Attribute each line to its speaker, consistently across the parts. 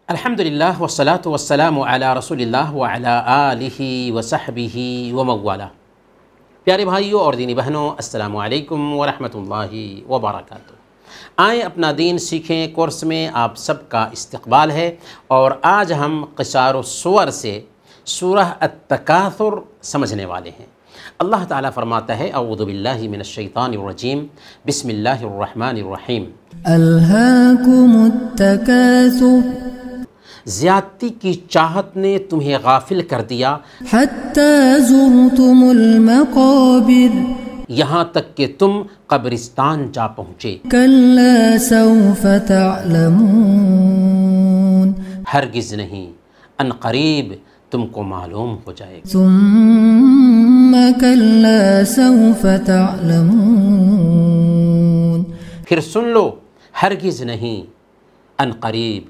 Speaker 1: الحمدللہ والصلاة والسلام علی رسول اللہ وعلی آلہ وصحبہ وموالا۔ پیارے بھائیوں اور دینی بہنوں، السلام علیکم ورحمۃ اللہ وبرکاتہ۔ آئیں اپنا دین سیکھیں کورس میں آپ سب کا استقبال ہے، اور آج ہم قصار الصور سے سورہ التکاثر سمجھنے والے ہیں۔ اللہ تعالیٰ فرماتا ہے اعوذ باللہ من الشیطان الرجیم، بسم اللہ الرحمن الرحیم۔
Speaker 2: الہاکم التکاثر،
Speaker 1: زیادتی کی چاہت نے تمہیں غافل کر دیا،
Speaker 2: حتی زرتم المقابر،
Speaker 1: یہاں تک کہ تم قبرستان جا پہنچے۔
Speaker 2: کلا سوف تعلمون،
Speaker 1: ہرگز نہیں، ان قریب تم کو معلوم ہو جائے گا۔
Speaker 2: ثم کلا سوف تعلمون،
Speaker 1: پھر سن لو، ہرگز نہیں، ان قریب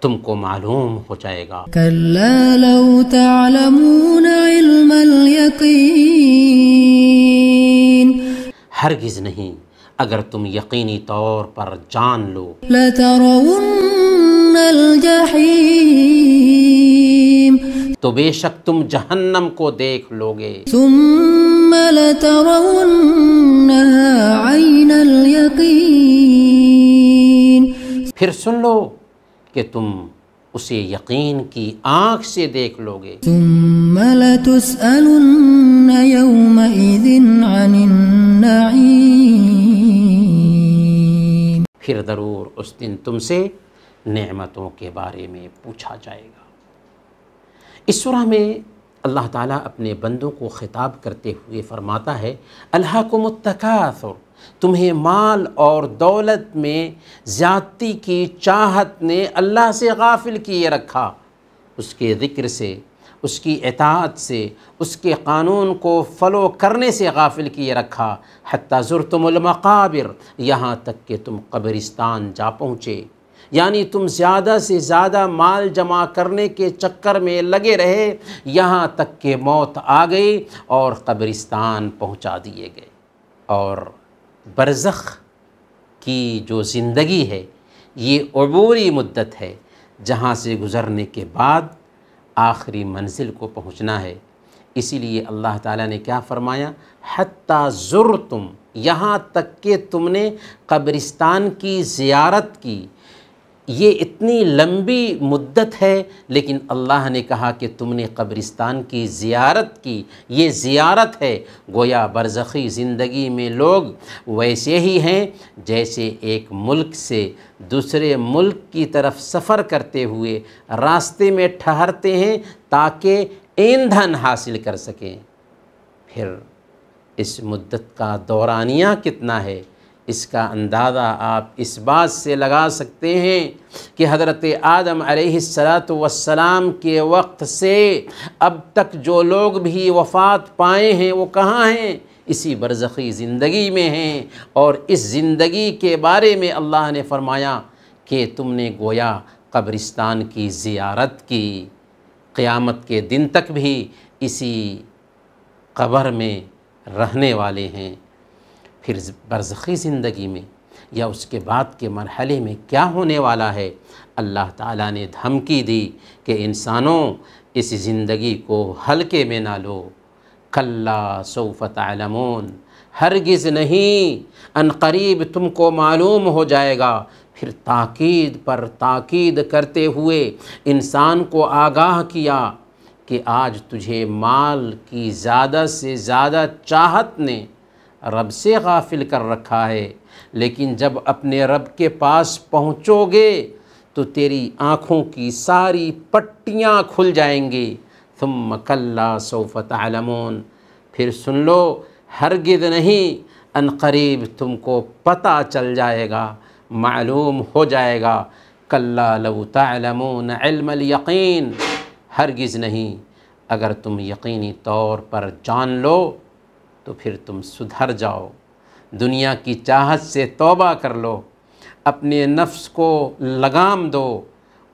Speaker 1: تم کو معلوم ہو جائے گا۔
Speaker 2: کلا لو تعلمون علم الیقین،
Speaker 1: ہرگز نہیں، اگر تم یقینی طور پر جان لو،
Speaker 2: لترون الجحیم،
Speaker 1: تو بے شک تم جہنم کو دیکھ لو گے۔
Speaker 2: ثم لترونها عین الیقین،
Speaker 1: پھر سن لو کہ تم اسے یقین کی آنکھ سے دیکھ لو گے۔
Speaker 2: ثم لتسألن یومئذ عن النعیم،
Speaker 1: پھر ضرور اس دن تم سے نعمتوں کے بارے میں پوچھا جائے گا۔ اس سورہ میں اللہ تعالیٰ اپنے بندوں کو خطاب کرتے ہوئے فرماتا ہے الہاکم التکاثر، تمہیں مال اور دولت میں زیادتی کی چاہت نے اللہ سے غافل کیے رکھا، اس کے ذکر سے، اس کی اطاعت سے، اس کے قانون کو فالو کرنے سے غافل کیے رکھا۔ حتی زرتم المقابر، یہاں تک کہ تم قبرستان جا پہنچے، یعنی تم زیادہ سے زیادہ مال جمع کرنے کے چکر میں لگے رہے، یہاں تک کہ موت آ گئی اور قبرستان پہنچا دیے گئے۔ اور برزخ کی جو زندگی ہے یہ عبوری مدت ہے، جہاں سے گزرنے کے بعد آخری منزل کو پہنچنا ہے۔ اسی لیے اللہ تعالیٰ نے کیا فرمایا، حتی زرتم، یہاں تک کہ تم نے قبرستان کی زیارت کی۔ یہ اتنی لمبی مدت ہے، لیکن اللہ نے کہا کہ تم نے قبرستان کی زیارت کی۔ یہ زیارت ہے، گویا برزخی زندگی میں لوگ ویسے ہی ہیں جیسے ایک ملک سے دوسرے ملک کی طرف سفر کرتے ہوئے راستے میں ٹھہرتے ہیں تاکہ ایندھن حاصل کر سکیں۔ پھر اس مدت کا دورانیہ کتنا ہے، اس کا اندازہ آپ اس بات سے لگا سکتے ہیں کہ حضرت آدم علیہ السلام کے وقت سے اب تک جو لوگ بھی وفات پائے ہیں وہ کہاں ہیں، اسی برزخی زندگی میں ہیں۔ اور اس زندگی کے بارے میں اللہ نے فرمایا کہ تم نے گویا قبرستان کی زیارت کی، قیامت کے دن تک بھی اسی قبر میں رہنے والے ہیں۔ پھر برزخی زندگی میں یا اس کے بعد کے مرحلے میں کیا ہونے والا ہے، اللہ تعالیٰ نے دھمکی دی کہ انسانوں اس زندگی کو ہلکے میں نہ لو۔ کلا سوف تعلمون، ہرگز نہیں، ان قریب تم کو معلوم ہو جائے گا۔ پھر تاکید پر تاکید کرتے ہوئے انسان کو آگاہ کیا کہ آج تجھے مال کی زیادہ سے زیادہ چاہت نے رب سے غافل کر رکھا ہے، لیکن جب اپنے رب کے پاس پہنچو گے تو تیری آنکھوں کی ساری پٹیاں کھل جائیں گی۔ ثم کلا سوف تعلمون، پھر سن لو، ہرگز نہیں، ان قریب تم کو پتہ چل جائے گا، معلوم ہو جائے گا۔ کلا لو تعلمون علم الیقین، ہرگز نہیں، اگر تم یقینی طور پر جان لو تو پھر تم سدھر جاؤ، دنیا کی چاہت سے توبہ کر لو، اپنے نفس کو لگام دو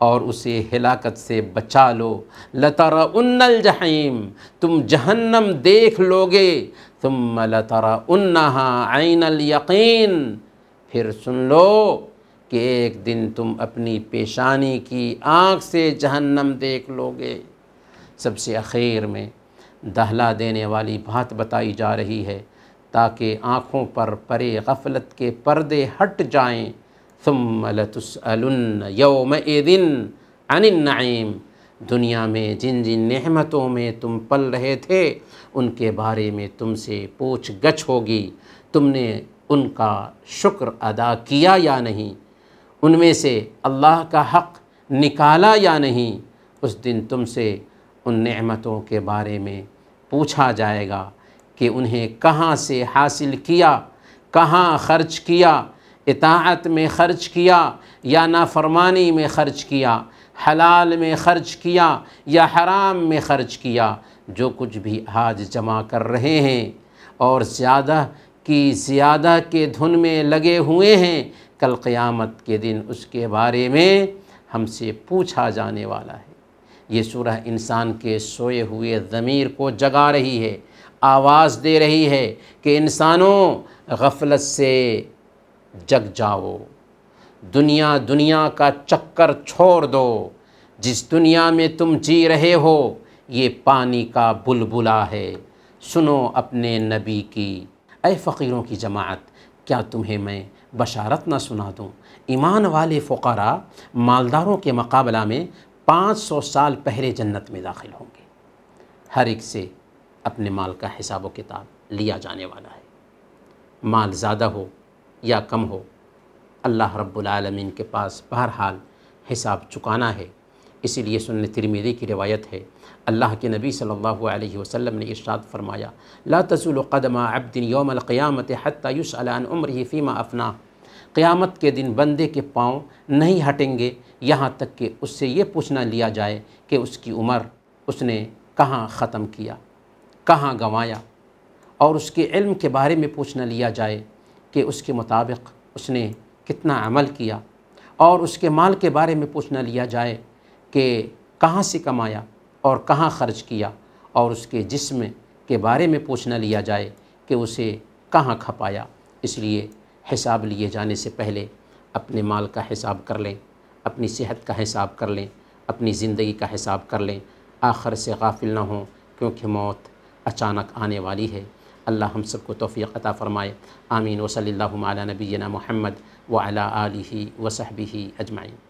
Speaker 1: اور اسے ہلاکت سے بچا لو۔ لترون الجحیم، تم جہنم دیکھ لو گے۔ ثم لترونہا عین الیقین، پھر سن لو کہ ایک دن تم اپنی پیشانی کی آنکھ سے جہنم دیکھ لو گے۔ سب سے اخیر میں دہلا دینے والی بات بتائی جا رہی ہے تاکہ آنکھوں پر پرے غفلت کے پردے ہٹ جائیں۔ ثم لتسألن یومئذ عن النعیم، دنیا میں جن جن نعمتوں میں تم پل رہے تھے ان کے بارے میں تم سے پوچھ گچھ ہوگی، تم نے ان کا شکر ادا کیا یا نہیں، ان میں سے اللہ کا حق نکالا یا نہیں۔ اس دن تم سے ان نعمتوں کے بارے میں پوچھا جائے گا کہ انہیں کہاں سے حاصل کیا، کہاں خرچ کیا، اطاعت میں خرچ کیا یا نافرمانی میں خرچ کیا، حلال میں خرچ کیا یا حرام میں خرچ کیا۔ جو کچھ بھی آج جمع کر رہے ہیں اور زیادہ کی زیادہ کے دھن میں لگے ہوئے ہیں، کل قیامت کے دن اس کے بارے میں ہم سے پوچھا جانے والا ہے۔ یہ سورہ انسان کے سوئے ہوئے ضمیر کو جگا رہی ہے، آواز دے رہی ہے کہ انسانوں غفلت سے جگ جاؤ، دنیا کا چکر چھوڑ دو۔ جس دنیا میں تم جی رہے ہو یہ پانی کا بلبلا ہے، سنو اپنے نبی کی۔ اے فقیروں کی جماعت، کیا تمہیں میں بشارت نہ سنا دوں؟ ایمان والے فقراء مالداروں کے مقابلہ میں 500 سال پہلے جنت میں داخل ہوں گے۔ ہر ایک سے اپنے مال کا حساب و کتاب لیا جانے والا ہے، مال زیادہ ہو یا کم ہو، اللہ رب العالمین کے پاس بہرحال حساب چکانا ہے۔ اسی لیے سنن ترمذی کی روایت ہے، اللہ کے نبی صلی اللہ علیہ وسلم نے ارشاد فرمایا، لا تزول قدم عبد یوم القیامت حتی یسأل عن عمرہ فیما افناہ، قیامت کے دن بندے کے پاؤں نہیں ہٹیں گے یہاں تک کہ اس سے یہ پوچھنا لیا جائے کہ اس کی عمر اس نے کہاں ختم کیا، کہاں گنوایا، اور اس کے علم کے بارے میں پوچھنا لیا جائے کہ اس کے مطابق اس نے کتنا عمل کیا، اور اس کے مال کے بارے میں پوچھنا لیا جائے کہ کہاں سے کمایا اور کہاں خرچ کیا، اور اس کے جسم کے بارے میں پوچھنا لیا جائے کہ اسے کہاں کھپایا۔ اس لیے حساب لیے جانے سے پہلے اپنے مال کا حساب کر لیں، اپنی صحت کا حساب کر لیں، اپنی زندگی کا حساب کر لیں، آخر سے غافل نہ ہوں، کیونکہ موت اچانک آنے والی ہے۔ اللہ ہم سب کو توفیق عطا فرمائے، آمین۔ وصلی اللہ علی نبینا محمد وعلی آلہ وصحبہ اجمعین۔